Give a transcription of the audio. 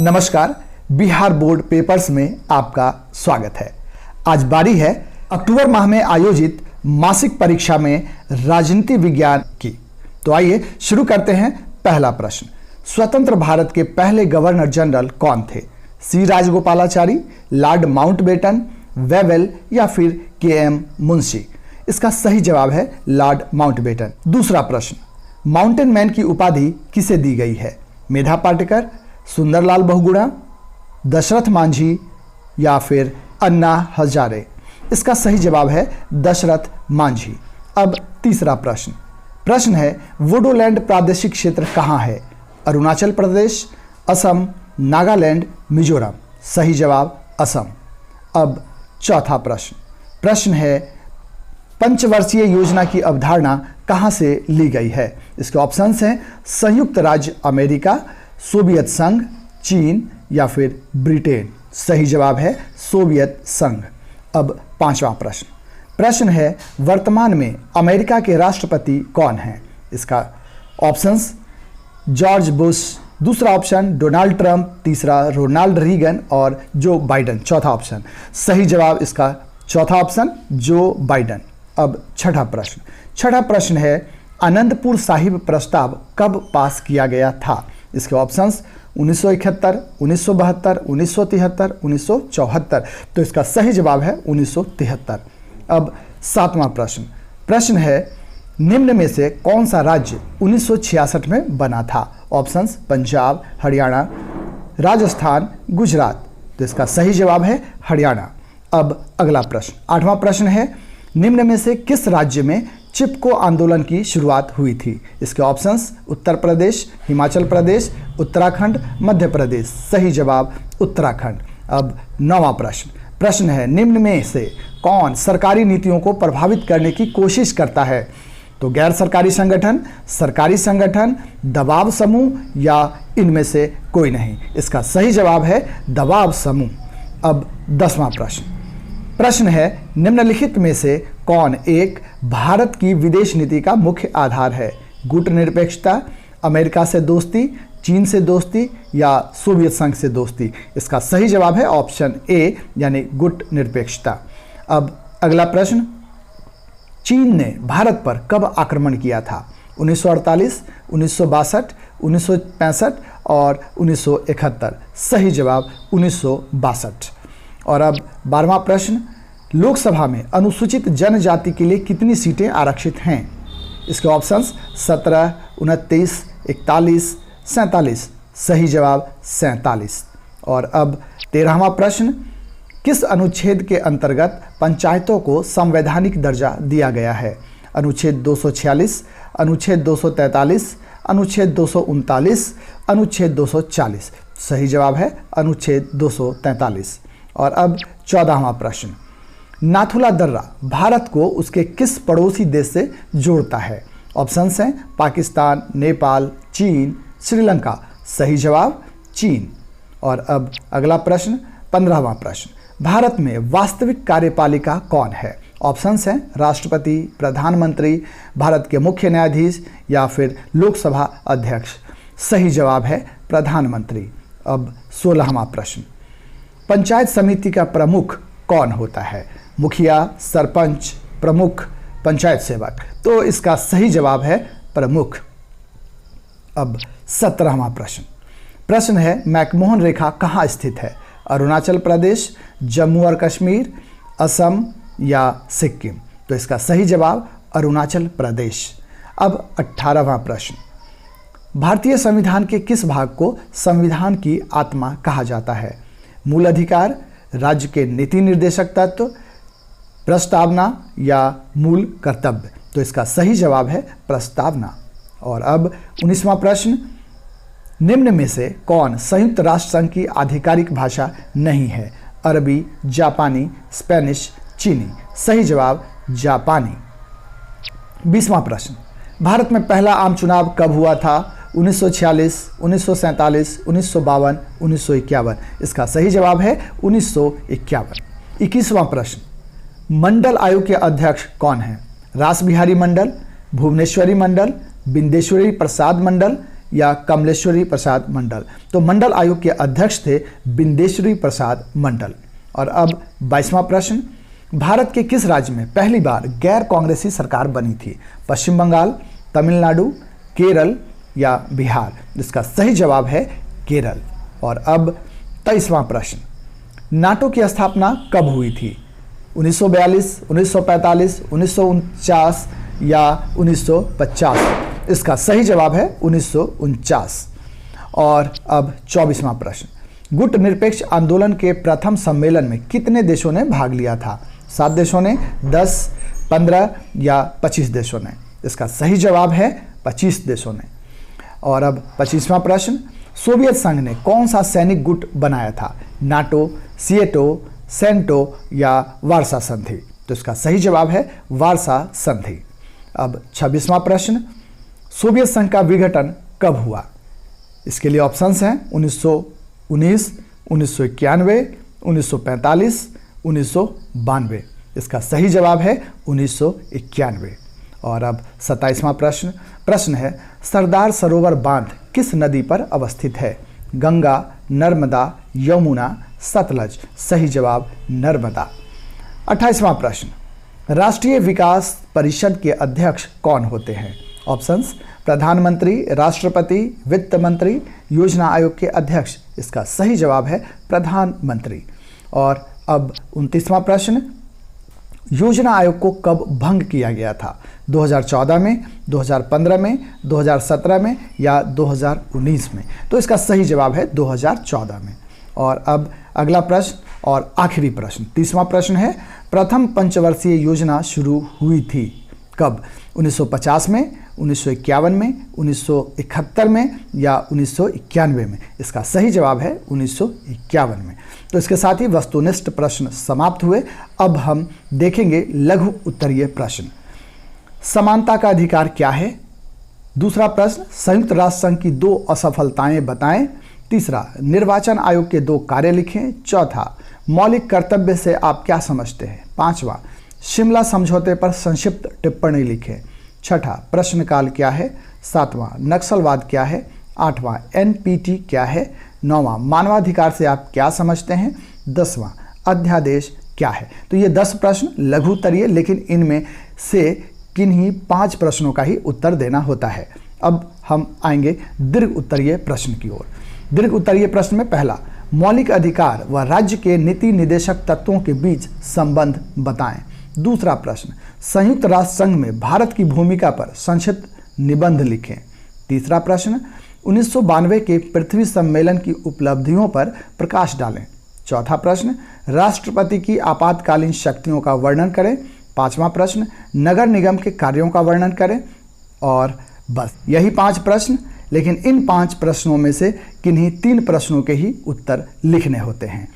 नमस्कार, Bihar board papers में आपका स्वागत है। आज बारी है अक्टूबर माह में आयोजित मासिक परीक्षा में राजनीति विज्ञान की। तो आइए शुरू करते हैं। पहला प्रश्न, स्वतंत्र भारत के पहले गवर्नर जनरल कौन थे? सी राजगोपालाचारी, लॉर्ड माउंटबेटन, वेवेल या फिर के.एम. मुंशी? इसका सही जवाब है लॉर्ड माउंटबेटन। दूसरा प्रश्न, माउंटेन मैन की उपाधि किसे दी गई है? मेधा पाटेकर, सुंदरलाल बहुगुणा, दशरथ मांझी या फिर अन्ना हजारे? इसका सही जवाब है दशरथ मांझी। अब तीसरा प्रश्न है वुडोलैंड प्रादेशिक क्षेत्र कहाँ है? अरुणाचल प्रदेश, असम, नागालैंड, मिजोरम? सही जवाब असम। अब चौथा प्रश्न है पंचवर्षीय योजना की अवधारणा कहाँ से ली गई है? इसके ऑप्शंस हैं संयुक्त राज्य अमेरिका, सोवियत संघ, चीन या फिर ब्रिटेन? सही जवाब है सोवियत संघ। अब पांचवा प्रश्न है वर्तमान में अमेरिका के राष्ट्रपति कौन हैं? इसका ऑप्शंस जॉर्ज बुश, दूसरा ऑप्शन डोनाल्ड ट्रंप, तीसरा रोनाल्ड रीगन और जो बाइडन? चौथा ऑप्शन। सही जवाब इसका चौथा ऑप्शन जो बाइडन। अब छठा प्रश्न है आनंदपुर साहिब प्रस्ताव कब पास किया गया था? इसके ऑप्शंस 1971, 1972, 1973, 1974। तो इसका सही जवाब है 1973। अब सातवां प्रश्न है निम्न में से कौन सा राज्य 1966 में बना था? ऑप्शंस पंजाब, हरियाणा, राजस्थान, गुजरात? तो इसका सही जवाब है हरियाणा। अब अगला आठवां प्रश्न है निम्न में से किस राज्य में चिपको आंदोलन की शुरुआत हुई थी? इसके ऑप्शंस उत्तर प्रदेश, हिमाचल प्रदेश, उत्तराखंड, मध्य प्रदेश? सही जवाब उत्तराखंड। अब नौवां प्रश्न है निम्न में से कौन सरकारी नीतियों को प्रभावित करने की कोशिश करता है? तो गैर सरकारी संगठन, सरकारी संगठन, दबाव समूह या इनमें से कोई नहीं? इसका सही जवाब है दबाव समूह। अब 10वां प्रश्न है निम्नलिखित में से कौन एक भारत की विदेश नीति का मुख्य आधार है? गुटनिरपेक्षता, अमेरिका से दोस्ती, चीन से दोस्ती या सोवियत संघ से दोस्ती? इसका सही जवाब है ऑप्शन ए यानी गुटनिरपेक्षता। अब अगला प्रश्न, चीन ने भारत पर कब आक्रमण किया था? 1948, 1962, 1965 और 1971? सही जवाब 1962। और अब 12वां प्रश्न, लोकसभा में अनुसूचित जनजाति के लिए कितनी सीटें आरक्षित हैं? इसके ऑप्शंस 17, 29, 41, 47? सही जवाब 47। और अब 13वां प्रश्न, किस अनुच्छेद के अंतर्गत पंचायतों को संवैधानिक दर्जा दिया गया है? अनुच्छेद 246, अनुच्छेद 243, अनुच्छेद 239, अनुच्छेद 240? सही जवाब है अनुच्छेद 243। और अब 14वां प्रश्न, नाथुला दर्रा भारत को उसके किस पड़ोसी देश से जोड़ता है? ऑप्शंस हैं पाकिस्तान, नेपाल, चीन, श्रीलंका? सही जवाब चीन। और अब अगला प्रश्न 15वां प्रश्न, भारत में वास्तविक कार्यपालिका कौन है? ऑप्शंस हैं राष्ट्रपति, प्रधानमंत्री, भारत के मुख्य न्यायाधीश या फिर लोकसभा अध्यक्ष? सही जवाब है प्रधानमंत्री। अब 16वां प्रश्न, पंचायत समिति का प्रमुख कौन होता है? मुखिया, सरपंच, प्रमुख, पंचायत सेवक? तो इसका सही जवाब है प्रमुख। अब 17वां प्रश्न है मैकमोहन रेखा कहाँ स्थित है? अरुणाचल प्रदेश, जम्मू और कश्मीर, असम या सिक्किम? तो इसका सही जवाब अरुणाचल प्रदेश। अब 18वां प्रश्न, भारतीय संविधान के किस भाग को संविधान की आत्मा कहा जाता है? मूल अधिकार, राज्य के नीति निर्देशक तत्व, प्रस्तावना या मूल कर्तव्य? तो इसका सही जवाब है प्रस्तावना। और अब 19वां प्रश्न, निम्न में से कौन संयुक्त राष्ट्र संघ की आधिकारिक भाषा नहीं है? अरबी, जापानी, स्पेनिश, चीनी? सही जवाब जापानी। 20वां प्रश्न, भारत में पहला आम चुनाव कब हुआ था? 1946, 1947, 1952, 1951? इसका सही जवाब है 1951। 21वां प्रश्न, मंडल आयोग के अध्यक्ष कौन हैं? रास बिहारी मंडल, भुवनेश्वरी मंडल, बिंदेश्वरी प्रसाद मंडल या कमलेश्वरी प्रसाद मंडल? तो मंडल आयोग के अध्यक्ष थे बिंदेश्वरी प्रसाद मंडल। और अब 22वां प्रश्न, भारत के किस राज्य में पहली बार गैर कांग्रेसी सरकार बनी थी? पश्चिम बंगाल, तमिलनाडु, केरल या बिहार? इसका सही जवाब है केरल। और अब 23वां प्रश्न, नाटो की स्थापना कब हुई थी? 1942, 1945, 1949 या 1950? इसका सही जवाब है 1949। और अब 24वां प्रश्न, गुट निरपेक्ष आंदोलन के प्रथम सम्मेलन में कितने देशों ने भाग लिया था? 7 देशों ने, 10, 15 या 25 देशों ने? इसका सही जवाब है 25 देशों ने। और अब 25वां प्रश्न, सोवियत संघ ने कौन सा सैनिक गुट बनाया था? नाटो, सीएटो, सेंटो या वारसा संधि? तो इसका सही जवाब है वारसा संधि। अब 26वां प्रश्न, सोवियत संघ का विघटन कब हुआ? इसके लिए ऑप्शंस हैं 1919, 1991, 1945, 1992। इसका सही जवाब है 1991। और अब 27वां प्रश्न है, सरदार सरोवर बांध किस नदी पर अवस्थित है? गंगा, नर्मदा, यमुना, सतलज? सही जवाब नर्मदा। 28वां प्रश्न, राष्ट्रीय विकास परिषद के अध्यक्ष कौन होते हैं? ऑप्शंस, प्रधानमंत्री, राष्ट्रपति, वित्त मंत्री, योजना आयोग के अध्यक्ष? इसका सही जवाब है प्रधानमंत्री। और अब 29वां प्रश्न, योजना आयोग को कब भंग किया गया था? 2014 में, 2015 में, 2017 में या 2019 में? तो इसका सही जवाब है 2014 में। और अब अगला प्रश्न और आखिरी प्रश्न, 30वां प्रश्न है, प्रथम पंचवर्षीय योजना शुरू हुई थी कब? 1950 में, 1951 में, 1971 में या 1991 में? इसका सही जवाब है 1951 में। तो इसके साथ ही वस्तुनिष्ठ प्रश्न समाप्त हुए। अब हम देखेंगे लघु उत्तरीय प्रश्न। समानता का अधिकार क्या है? दूसरा प्रश्न, संयुक्त राष्ट्र संघ की 2 असफलताएं बताएं। तीसरा, निर्वाचन आयोग के 2 कार्य लिखें। चौथा, मौलिक कर्तव्य से आप क्या समझते हैं? पांचवा, शिमला समझौते पर संक्षिप्त टिप्पणी लिखें। छठा, प्रश्नकाल क्या है? सातवां, नक्सलवाद क्या है? आठवां, एनपीटी क्या है? नौवां, मानवाधिकार से आप क्या समझते हैं? 10वां, अध्यादेश क्या है? तो ये 10 प्रश्न लघु उत्तरीय, लेकिन इनमें से किन्हीं 5 प्रश्नों का ही उत्तर देना होता है। अब हम आएंगे दीर्घ उत्तरीय प्रश्न की ओर। दीर्घ उत्तरीय प्रश्न में पहला, मौलिक अधिकार व राज्य के नीति निदेशक तत्वों के बीच संबंध बताएं। दूसरा प्रश्न, संयुक्त राष्ट्र संघ में भारत की भूमिका पर संक्षिप्त निबंध लिखें। तीसरा प्रश्न, 1992 के पृथ्वी सम्मेलन की उपलब्धियों पर प्रकाश डालें। चौथा प्रश्न, राष्ट्रपति की आपातकालीन शक्तियों का वर्णन करें। पांचवा प्रश्न, नगर निगम के कार्यों का वर्णन करें। और बस यही 5 प्रश्न, लेकिन इन 5 प्रश्नों में से किन्हीं 3 प्रश्नों के ही उत्तर लिखने होते हैं।